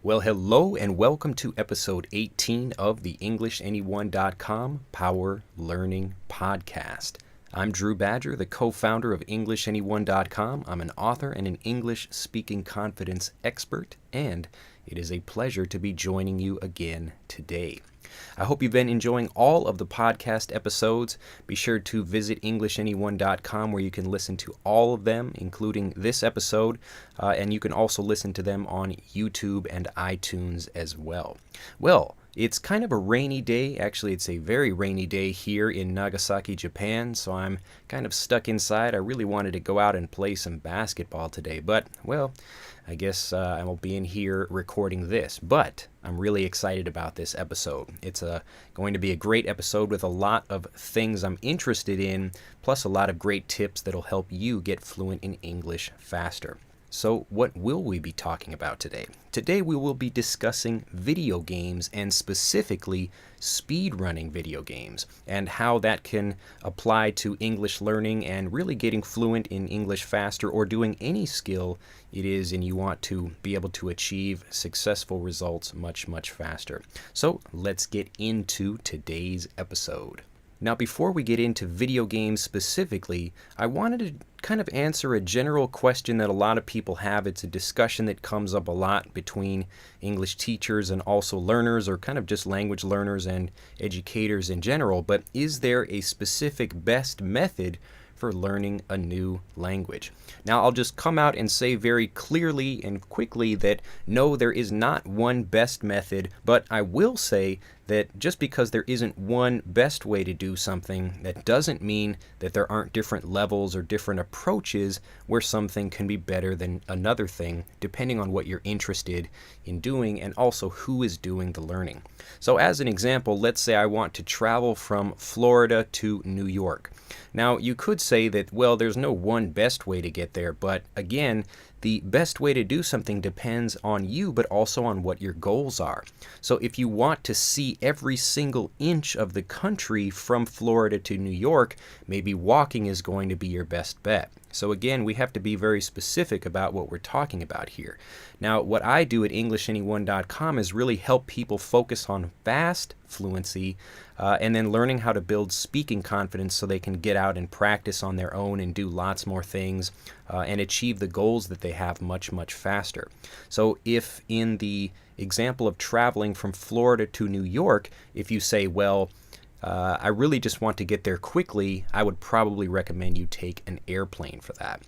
Well, hello and welcome to episode 18 of the EnglishAnyone.com Power Learning Podcast. I'm Drew Badger, the co-founder of EnglishAnyone.com. I'm an author and an English speaking confidence expert, and it is a pleasure to be joining you again today. I hope you've been enjoying all of the podcast episodes. Be sure to visit EnglishAnyone.com where you can listen to all of them, including this episode, and you can also listen to them on YouTube and iTunes as well. Well, it's kind of a rainy day. Actually, it's a very rainy day here in Nagasaki, Japan, so I'm kind of stuck inside. I really wanted to go out and play some basketball today, but, well, I guess I won't be in here recording this, but I'm really excited about this episode. It's going to be a great episode with a lot of things I'm interested in, plus a lot of great tips that'll help you get fluent in English faster. So what will we be talking about today? Today we will be discussing video games and specifically speedrunning video games and how that can apply to English learning and really getting fluent in English faster or doing any skill it is and you want to be able to achieve successful results much faster. So let's get into today's episode. Now, before we get into video games specifically, I wanted to kind of answer a general question that a lot of people have. It's a discussion that comes up a lot between English teachers and also learners, or kind of just language learners and educators in general. But is there a specific best method for learning a new language? Now, I'll just come out and say very clearly and quickly that no, there is not one best method, but I will say that just because there isn't one best way to do something, that doesn't mean that there aren't different levels or different approaches where something can be better than another thing, depending on what you're interested in doing and also who is doing the learning. So as an example, let's say I want to travel from Florida to New York. Now, you could say that, well, there's no one best way to get there, but again, the best way to do something depends on you, but also on what your goals are. So if you want to see every single inch of the country from Florida to New York, maybe walking is going to be your best bet. So again, we have to be very specific about what we're talking about here. Now, what I do at EnglishAnyone.com is really help people focus on fast fluency and then learning how to build speaking confidence so they can get out and practice on their own and do lots more things and achieve the goals that they have much faster. So if in the example of traveling from Florida to New York, if you say, well, I really just want to get there quickly, I would probably recommend you take an airplane for that.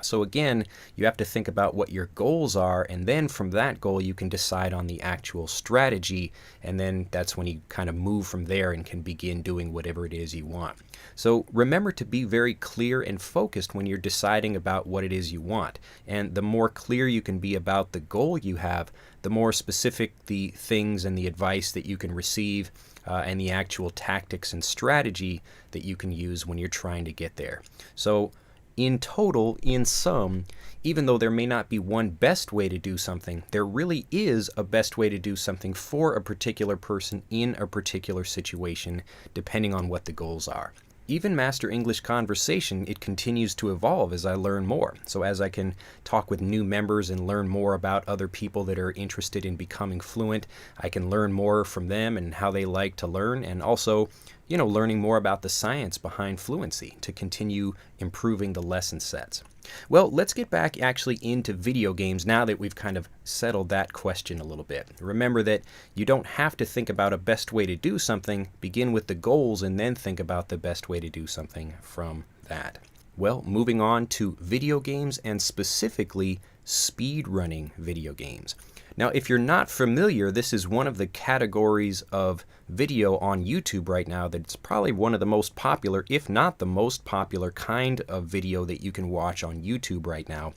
So again, you have to think about what your goals are, and then from that goal you can decide on the actual strategy, and then that's when you kind of move from there and can begin doing whatever it is you want. So remember to be very clear and focused when you're deciding about what it is you want. And the more clear you can be about the goal you have, the more specific the things and the advice that you can receive and the actual tactics and strategy that you can use when you're trying to get there. So in total, in sum, even though there may not be one best way to do something, there really is a best way to do something for a particular person in a particular situation, depending on what the goals are. Even Master English Conversation, it continues to evolve as I learn more. So as I can talk with new members and learn more about other people that are interested in becoming fluent, I can learn more from them and how they like to learn, and also, learning more about the science behind fluency to continue improving the lesson sets. Well, let's get back actually into video games now that we've kind of settled that question a little bit. Remember that you don't have to think about a best way to do something. Begin with the goals and then think about the best way to do something from that. Well, moving on to video games and specifically speedrunning video games. Now, if you're not familiar, this is one of the categories of video on YouTube right now that's probably one of the most popular, if not the most popular kind of video that you can watch on YouTube right now.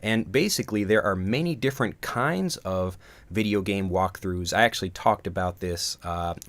And basically, there are many different kinds of video game walkthroughs. I actually talked about this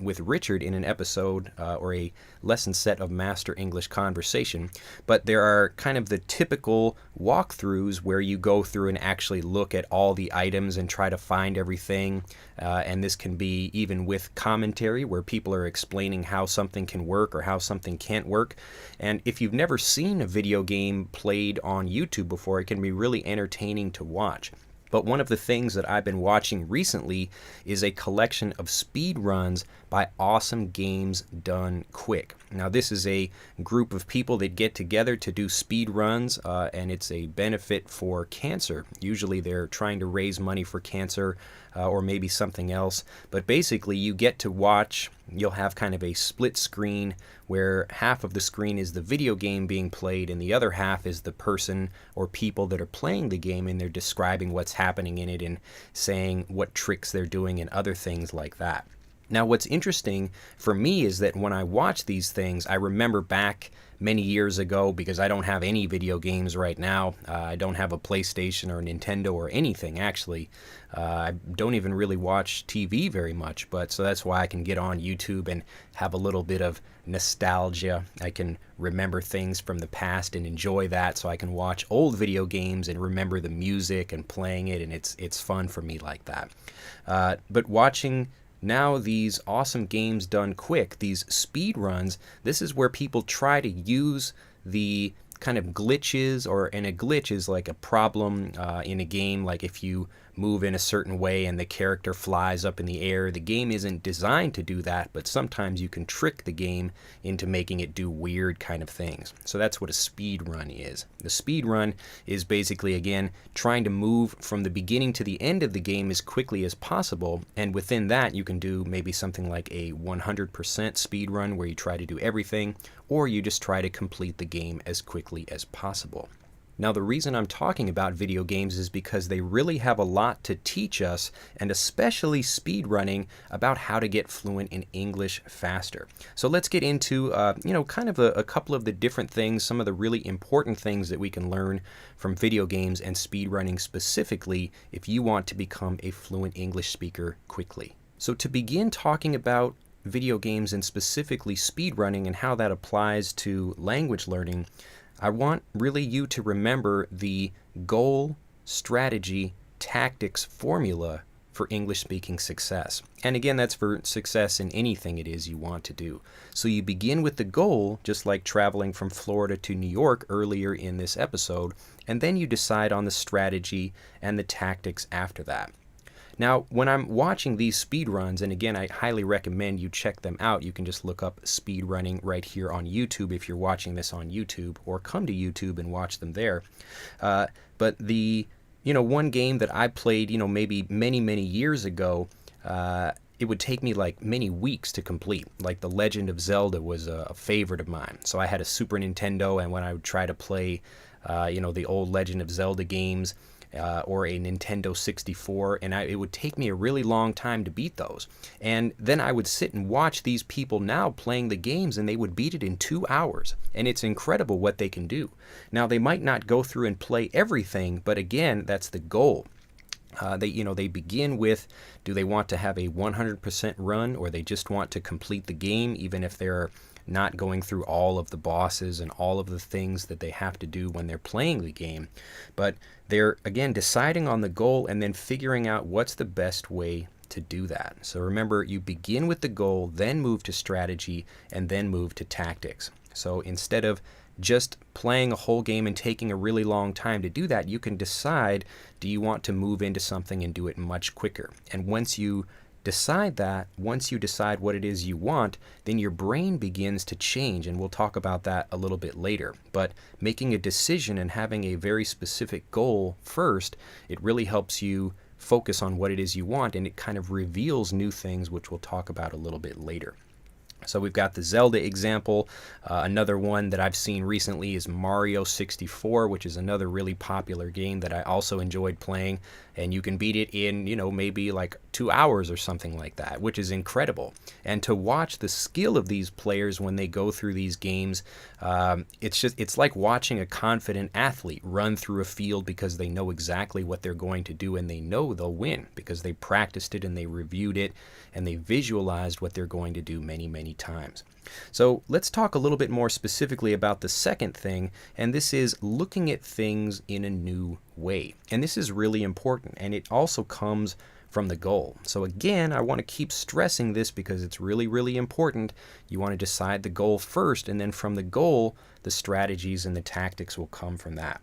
with Richard in an episode or a lesson set of Master English Conversation, but there are kind of the typical walkthroughs where you go through and actually look at all the items and try to find everything, and this can be even with commentary where people are explaining how something can work or how something can't work. And if you've never seen a video game played on YouTube before, it can be really entertaining to watch. But one of the things that I've been watching recently is a collection of speed runs by Awesome Games Done Quick. Now, this is a group of people that get together to do speed runs, and it's a benefit for cancer. Usually they're trying to raise money for cancer or maybe something else. But basically, you get to watch, you'll have kind of a split screen where half of the screen is the video game being played and the other half is the person or people that are playing the game, and they're describing what's happening in it and saying what tricks they're doing and other things like that. Now, what's interesting for me is that when I watch these things, I remember back many years ago, because I don't have any video games right now. I don't have a PlayStation or a Nintendo or anything, actually. I don't even really watch TV very much, but so that's why I can get on YouTube and have a little bit of nostalgia. I can remember things from the past and enjoy that, so I can watch old video games and remember the music and playing it, and it's fun for me like that. But watching now these Awesome Games Done Quick, these speed runs, this is where people try to use the kind of glitches, and a glitch is like a problem in a game, like if you move in a certain way and the character flies up in the air. The game isn't designed to do that, but sometimes you can trick the game into making it do weird kind of things. So that's what a speed run is. The speed run is basically, again, trying to move from the beginning to the end of the game as quickly as possible, and within that you can do maybe something like a 100% speed run where you try to do everything, or you just try to complete the game as quickly as possible. Now, the reason I'm talking about video games is because they really have a lot to teach us, and especially speedrunning, about how to get fluent in English faster. So let's get into, kind of a couple of the different things, some of the really important things that we can learn from video games and speedrunning specifically if you want to become a fluent English speaker quickly. So to begin talking about video games and specifically speedrunning and how that applies to language learning, I want really you to remember the goal, strategy, tactics formula for English speaking success. And again, that's for success in anything it is you want to do. So you begin with the goal, just like traveling from Florida to New York earlier in this episode, and then you decide on the strategy and the tactics after that. Now, when I'm watching these speed runs, and again, I highly recommend you check them out. You can just look up speed running right here on YouTube if you're watching this on YouTube, or come to YouTube and watch them there. But the, one game that I played, maybe many, many years ago, it would take me like many weeks to complete. Like The Legend of Zelda was a favorite of mine. So I had a Super Nintendo, and when I would try to play, the old Legend of Zelda games, or a Nintendo 64, and it would take me a really long time to beat those. And then I would sit and watch these people now playing the games, and they would beat it in 2 hours. And it's incredible what they can do. Now, they might not go through and play everything, but again, that's the goal. They begin with, do they want to have a 100% run, or they just want to complete the game, even if they're not going through all of the bosses and all of the things that they have to do when they're playing the game. But they're, again, deciding on the goal and then figuring out what's the best way to do that. So remember, you begin with the goal, then move to strategy, and then move to tactics. So instead of just playing a whole game and taking a really long time to do that, you can decide, do you want to move into something and do it much quicker? And once you decide what it is you want, then your brain begins to change, and we'll talk about that a little bit later. But making a decision and having a very specific goal first, it really helps you focus on what it is you want, and it kind of reveals new things, which we'll talk about a little bit later. So we've got the Zelda example. Another one that I've seen recently is Mario 64, which is another really popular game that I also enjoyed playing. And you can beat it in, maybe like 2 hours or something like that, which is incredible. And to watch the skill of these players when they go through these games, it's like watching a confident athlete run through a field because they know exactly what they're going to do, and they know they'll win because they practiced it and they reviewed it and they visualized what they're going to do many, many times. So let's talk a little bit more specifically about the second thing, and this is looking at things in a new way. And this is really important, and it also comes from the goal. So again, I want to keep stressing this because it's really, really important. You want to decide the goal first, and then from the goal, the strategies and the tactics will come from that.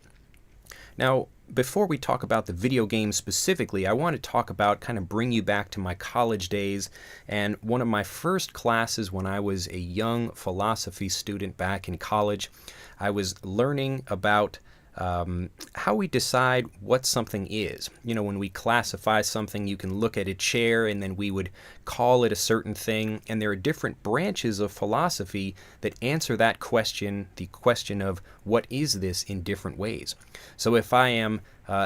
Now, before we talk about the video game specifically, I want to talk about, kind of bring you back to my college days. And one of my first classes when I was a young philosophy student back in college, I was learning about how we decide what something is. You know, when we classify something, you can look at a chair and then we would call it a certain thing. And there are different branches of philosophy that answer that question, the question of what is this, in different ways. So if I am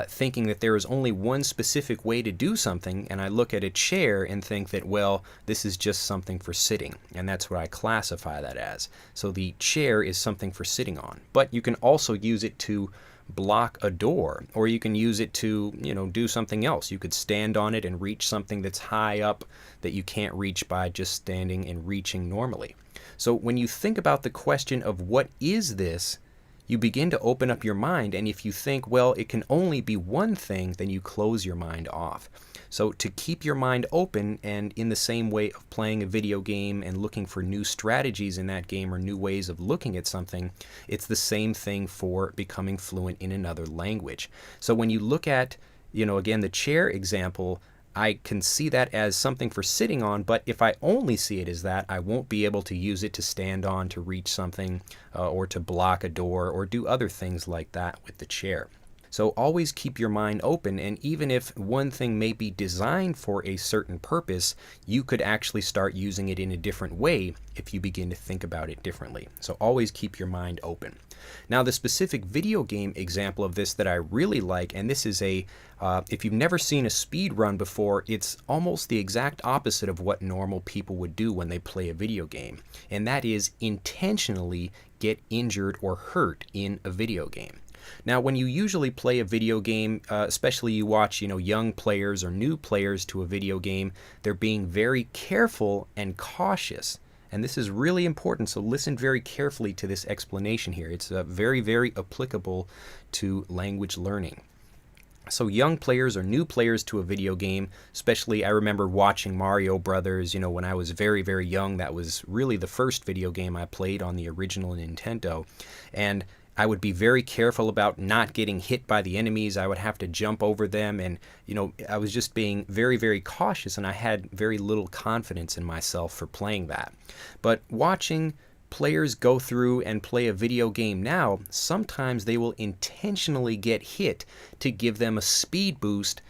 thinking that there is only one specific way to do something, and I look at a chair and think that, well, this is just something for sitting, and that's what I classify that as. So the chair is something for sitting on. But you can also use it to block a door, or you can use it to, do something else. You could stand on it and reach something that's high up that you can't reach by just standing and reaching normally. So when you think about the question of what is this, you begin to open up your mind, and if you think, well, it can only be one thing, then you close your mind off. So to keep your mind open, and in the same way of playing a video game and looking for new strategies in that game or new ways of looking at something, it's the same thing for becoming fluent in another language. So when you look at, again, the chair example, I can see that as something for sitting on, but if I only see it as that, I won't be able to use it to stand on, to reach something, or to block a door, or do other things like that with the chair. So always keep your mind open, and even if one thing may be designed for a certain purpose, you could actually start using it in a different way if you begin to think about it differently. So always keep your mind open. Now, the specific video game example of this that I really like, and this is if you've never seen a speed run before, it's almost the exact opposite of what normal people would do when they play a video game, and that is intentionally get injured or hurt in a video game. Now, when you usually play a video game, especially you watch, young players or new players to a video game, they're being very careful and cautious. And this is really important, so listen very carefully to this explanation here. It's very, very applicable to language learning. So young players or new players to a video game, especially I remember watching Mario Brothers, when I was very, very young. That was really the first video game I played on the original Nintendo. And I would be very careful about not getting hit by the enemies. I would have to jump over them, and I was just being very, very cautious, and I had very little confidence in myself for playing that. But watching players go through and play a video game now, sometimes they will intentionally get hit to give them a speed boost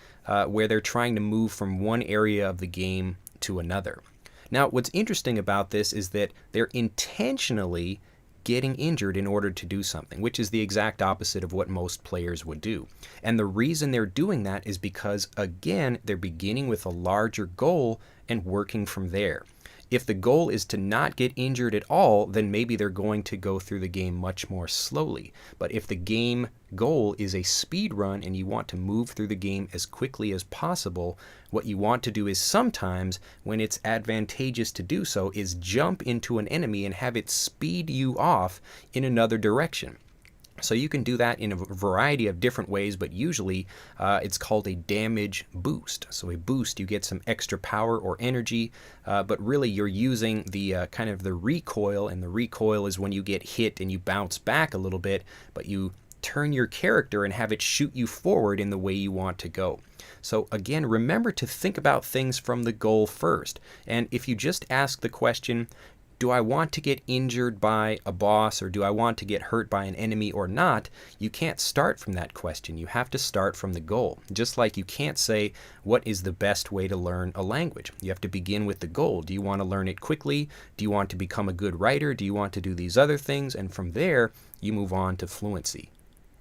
where they're trying to move from one area of the game to another. Now, what's interesting about this is that they're intentionally getting injured in order to do something, which is the exact opposite of what most players would do. And the reason they're doing that is because, again, they're beginning with a larger goal and working from there. If the goal is to not get injured at all, then maybe they're going to go through the game much more slowly. But if the game goal is a speed run and you want to move through the game as quickly as possible, what you want to do is sometimes, when it's advantageous to do so, is jump into an enemy and have it speed you off in another direction. So you can do that in a variety of different ways, but usually it's called a damage boost. So a boost, you get some extra power or energy, but really you're using the kind of the recoil, and the recoil is when you get hit and you bounce back a little bit, but you turn your character and have it shoot you forward in the way you want to go. So again, remember to think about things from the goal first. And if you just ask the question, do I want to get injured by a boss, or do I want to get hurt by an enemy or not? You can't start from that question. You have to start from the goal. Just like you can't say, what is the best way to learn a language? You have to begin with the goal. Do you want to learn it quickly? Do you want to become a good writer? Do you want to do these other things? And from there, you move on to fluency.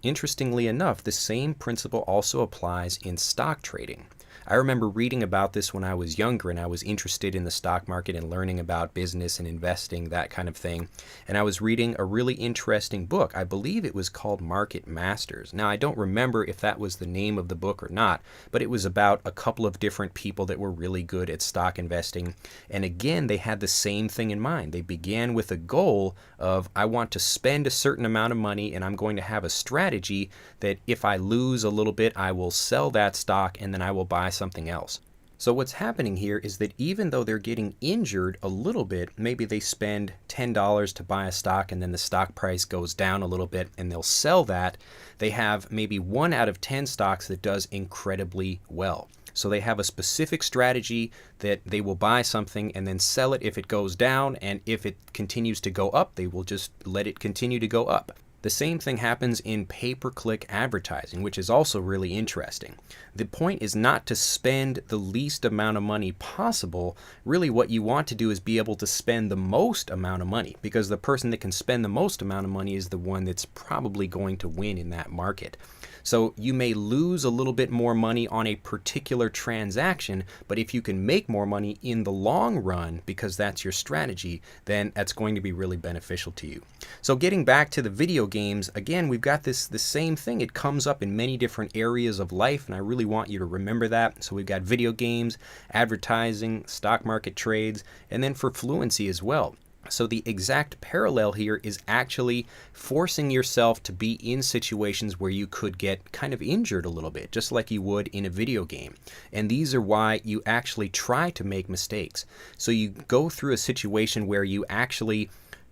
Interestingly enough, the same principle also applies in stock trading. I remember reading about this when I was younger, and I was interested in the stock market and learning about business and investing, that kind of thing. And I was reading a really interesting book. I believe it was called Market Masters. Now, I don't remember if that was the name of the book or not, but it was about a couple of different people that were really good at stock investing. And again, they had the same thing in mind. They began with a goal of, I want to spend a certain amount of money, and I'm going to have a strategy that if I lose a little bit, I will sell that stock and then I will buy something else. So what's happening here is that even though they're getting injured a little bit, maybe they spend $10 to buy a stock and then the stock price goes down a little bit and they'll sell that, they have maybe 1 out of 10 stocks that does incredibly well. So they have a specific strategy that they will buy something and then sell it if it goes down, and if it continues to go up, they will just let it continue to go up. The same thing happens in pay-per-click advertising, which is also really interesting. The point is not to spend the least amount of money possible. Really what you want to do is be able to spend the most amount of money, because the person that can spend the most amount of money is the one that's probably going to win in that market. So you may lose a little bit more money on a particular transaction, but if you can make more money in the long run because that's your strategy, then that's going to be really beneficial to you. So getting back to the video games, again, we've got the same thing. It comes up in many different areas of life, and I really want you to remember that. So we've got video games, advertising, stock market trades, and then for fluency as well. So the exact parallel here is actually forcing yourself to be in situations where you could get kind of injured a little bit, just like you would in a video game. And these are why you actually try to make mistakes. So you go through a situation where you actually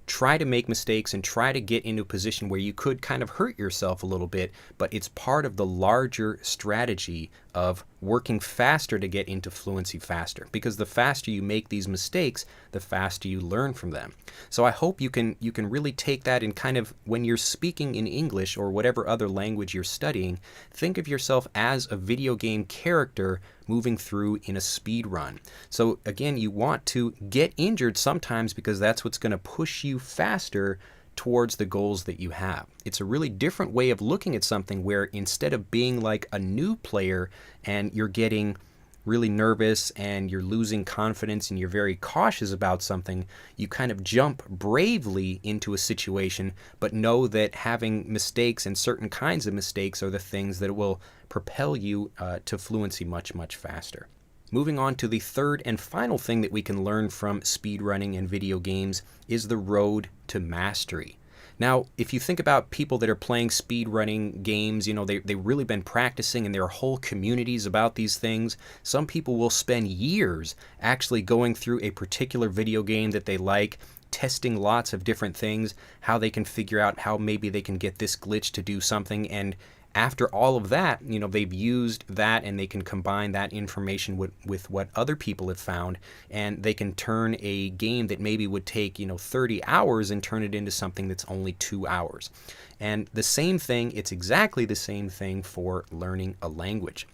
try to make mistakes and try to get into a position where you could kind of hurt yourself a little bit, but it's part of the larger strategy of working faster to get into fluency faster, because the faster you make these mistakes, the faster you learn from them. So I hope you can really take that and kind of, when you're speaking in English or whatever other language you're studying, think of yourself as a video game character moving through in a speed run. So again, you want to get injured sometimes because that's what's going to push you faster towards the goals that you have. It's a really different way of looking at something where instead of being like a new player and you're getting really nervous and you're losing confidence and you're very cautious about something, you kind of jump bravely into a situation, but know that having mistakes and certain kinds of mistakes are the things that will propel you to fluency much, much faster. Moving on to the third and final thing that we can learn from speedrunning and video games is the road to mastery. Now, if you think about people that are playing speedrunning games, they've really been practicing and there are whole communities about these things. Some people will spend years actually going through a particular video game that they like, testing lots of different things, how they can figure out how maybe they can get this glitch to do something, and after all of that, they've used that and they can combine that information with what other people have found, and they can turn a game that maybe would take 30 hours and turn it into something that's only 2 hours. And the same thing, it's exactly the same thing for learning a language.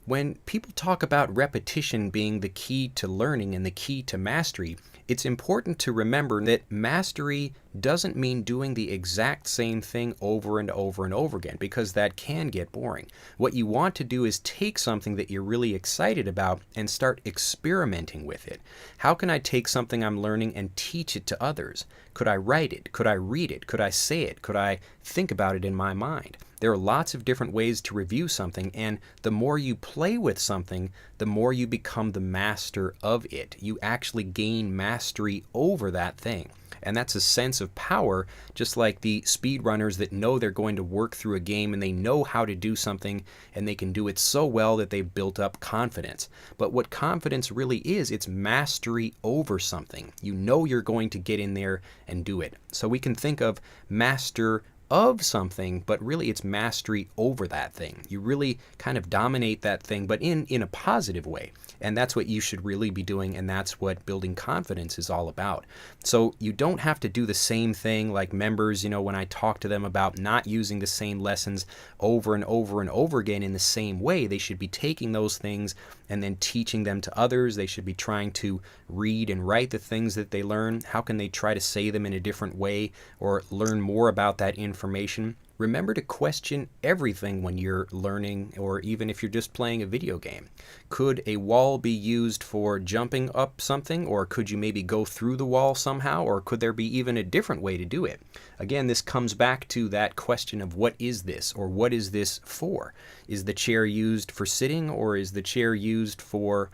When people talk about repetition being the key to learning and the key to mastery, it's important to remember that mastery doesn't mean doing the exact same thing over and over and over again, because that can get boring. What you want to do is take something that you're really excited about and start experimenting with it. How can I take something I'm learning and teach it to others? Could I write it? Could I read it? Could I say it? Could I think about it in my mind? There are lots of different ways to review something, and the more you play with something, the more you become the master of it. You actually gain mastery over that thing. And that's a sense of power, just like the speedrunners that know they're going to work through a game and they know how to do something and they can do it so well that they've built up confidence. But what confidence really is, it's mastery over something. You know you're going to get in there and do it. So we can think of master of something, but really it's mastery over that thing. You really kind of dominate that thing, but in a positive way. And that's what you should really be doing, and that's what building confidence is all about. So you don't have to do the same thing like members, when I talk to them about not using the same lessons over and over and over again in the same way. They should be taking those things and then teaching them to others. They should be trying to read and write the things that they learn. How can they try to say them in a different way or learn more about that information? Remember to question everything when you're learning, or even if you're just playing a video game. Could a wall be used for jumping up something, or could you maybe go through the wall somehow, or could there be even a different way to do it? Again, this comes back to that question of what is this, or what is this for? Is the chair used for sitting, or is the chair used for,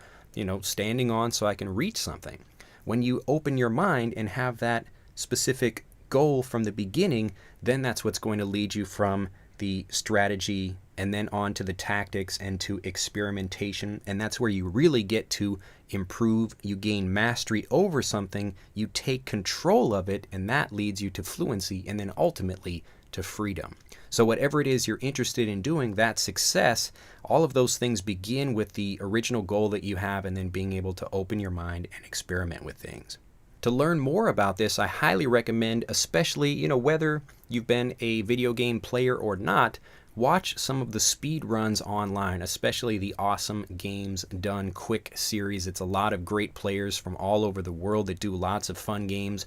standing on so I can reach something? When you open your mind and have that specific goal from the beginning, then that's what's going to lead you from the strategy and then on to the tactics and to experimentation. And that's where you really get to improve. You gain mastery over something, you take control of it, and that leads you to fluency and then ultimately to freedom. So whatever it is you're interested in doing, that success, all of those things begin with the original goal that you have and then being able to open your mind and experiment with things. To learn more about this, I highly recommend, especially, whether you've been a video game player or not, watch some of the speed runs online, especially the Awesome Games Done Quick series. It's a lot of great players from all over the world that do lots of fun games.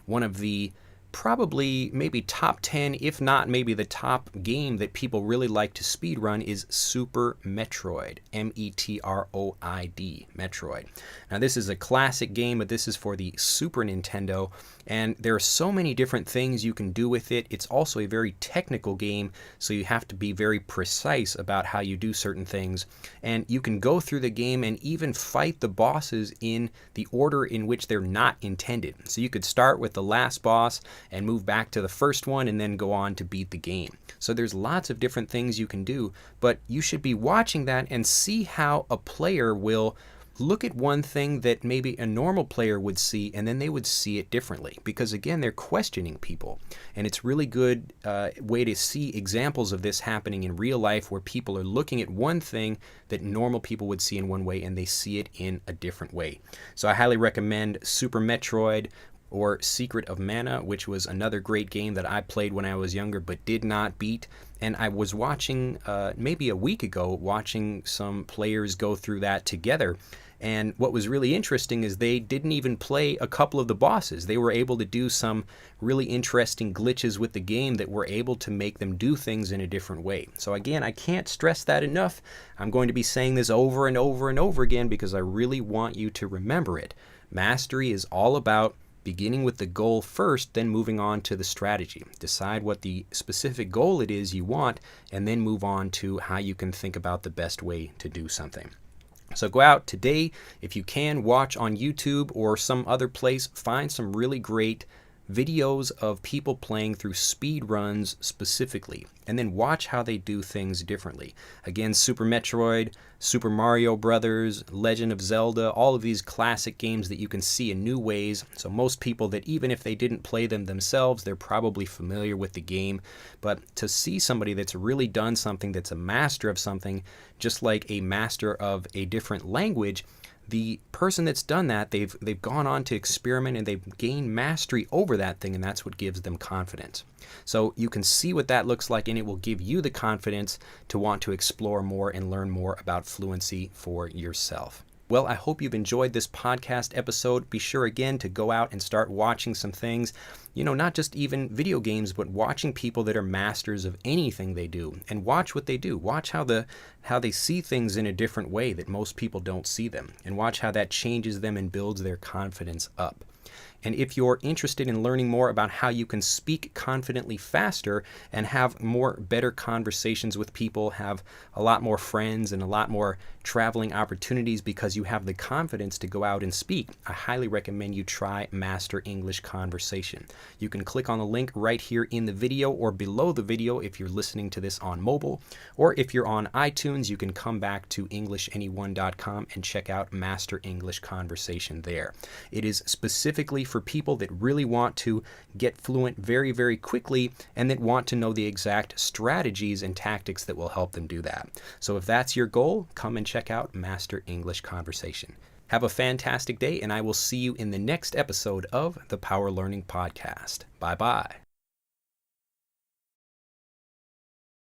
One of the probably maybe top 10, if not maybe the top game that people really like to speedrun is Super Metroid, Metroid, Metroid. Now this is a classic game, but this is for the Super Nintendo, and there are so many different things you can do with it. It's also a very technical game, so you have to be very precise about how you do certain things, and you can go through the game and even fight the bosses in the order in which they're not intended. So you could start with the last boss and move back to the first one and then go on to beat the game. So there's lots of different things you can do, but you should be watching that and see how a player will look at one thing that maybe a normal player would see, and then they would see it differently, because again, they're questioning people. And it's really good way to see examples of this happening in real life, where people are looking at one thing that normal people would see in one way and they see it in a different way. So I highly recommend Super Metroid or Secret of Mana, which was another great game that I played when I was younger but did not beat. And I was watching, maybe a week ago, watching some players go through that together. And what was really interesting is they didn't even play a couple of the bosses. They were able to do some really interesting glitches with the game that were able to make them do things in a different way. So again, I can't stress that enough. I'm going to be saying this over and over and over again because I really want you to remember it. Mastery is all about beginning with the goal first, then moving on to the strategy. Decide what the specific goal it is you want, and then move on to how you can think about the best way to do something. So go out today, if you can, watch on YouTube or some other place, find some really great videos of people playing through speed runs specifically, and then watch how they do things differently. Again, Super Metroid, Super Mario Brothers, Legend of Zelda, all of these classic games that you can see in new ways. So most people that even if they didn't play them themselves, they're probably familiar with the game. But to see somebody that's really done something, that's a master of something, just like a master of a different language, the person that's done that, they've gone on to experiment and they've gained mastery over that thing, and that's what gives them confidence. So you can see what that looks like, and it will give you the confidence to want to explore more and learn more about fluency for yourself. Well, I hope you've enjoyed this podcast episode. Be sure again to go out and start watching some things, not just even video games, but watching people that are masters of anything they do, and watch what they do. Watch how they see things in a different way that most people don't see them, and watch how that changes them and builds their confidence up. And if you're interested in learning more about how you can speak confidently faster and have better conversations with people, have a lot more friends and a lot more traveling opportunities because you have the confidence to go out and speak, I highly recommend you try Master English Conversation. You can click on the link right here in the video or below the video if you're listening to this on mobile, or if you're on iTunes, you can come back to EnglishAnyone.com and check out Master English Conversation there. It is specifically for people that really want to get fluent very, very quickly and that want to know the exact strategies and tactics that will help them do that. So if that's your goal, come and check out Master English Conversation. Have a fantastic day, and I will see you in the next episode of the Power Learning Podcast. Bye-bye.